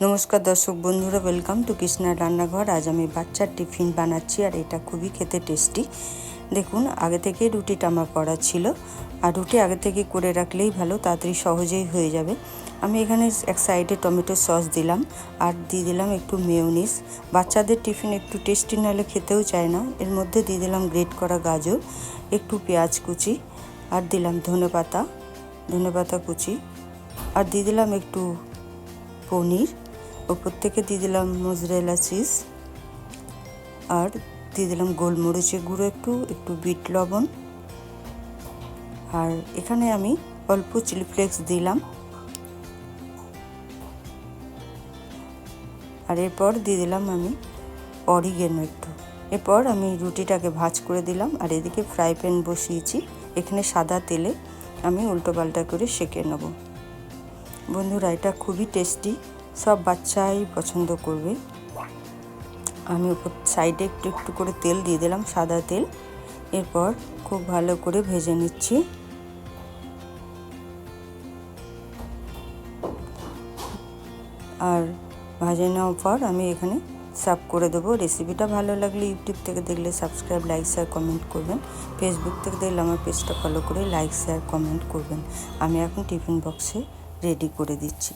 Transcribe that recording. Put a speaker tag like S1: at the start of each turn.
S1: নমস্কার দর্শক বন্ধুরা, ওয়েলকাম টু কৃষ্ণার রান্নাঘর। আজ আমি বাচ্চার টিফিন বানাচ্ছি আর এটা খুবই খেতে টেস্টি। দেখুন, আগে থেকে রুটিটা আমার করা ছিল, আর রুটি আগে থেকে করে রাখলেই ভালো, তাড়াতাড়ি সহজেই হয়ে যাবে। আমি এখানে এক সাইডে টমেটো সস দিলাম আর দিয়ে দিলাম একটু মেয়োনিজ। বাচ্চাদের টিফিন একটু টেস্টি নাহলে খেতেও চায় না। এর মধ্যে দিয়ে দিলাম গ্রেট করা গাজর, একটু পেঁয়াজ কুচি, আর দিলাম ধনেপাতা কুচি, আর দিয়ে দিলাম একটু পনির, ওপর থেকে দিয়ে দিলাম মোজরেলা চিজ, আর দিয়ে দিলাম গোলমরিচের গুঁড়ো, একটু বিট লবণ, আর এখানে আমি অল্প চিলি ফ্লেক্স দিলাম। আর এরপর দিয়ে দিলাম আমি অরিগেনো একটু। এরপর আমি রুটিটাকে ভাঁজ করে দিলাম, আর এদিকে ফ্রাই প্যান বসিয়েছি। এখানে সাদা তেলে আমি উল্টো পাল্টা করে সেঁকে নেব। বন্ধুরা, এটা খুবই টেস্টি, সব বাচ্চাই পছন্দ করবে। আমি উপর সাইডে একটু করে তেল দিয়ে দিলাম, সাদা তেল। এরপর খুব ভালো করে ভেজে নিচ্ছি। আর ভাজে নেওয়ার পর আমি এখানে সার্ভ করে দেবো। রেসিপিটা ভালো লাগলে ইউটিউব থেকে দেখলে সাবস্ক্রাইব, লাইক, শেয়ার, কমেন্ট করবেন। ফেসবুক থেকে দেখলে আমার পেজটা ফলো করে লাইক, শেয়ার, কমেন্ট করবেন। আমি এখন টিফিন বক্সে রেডি করে দিচ্ছি।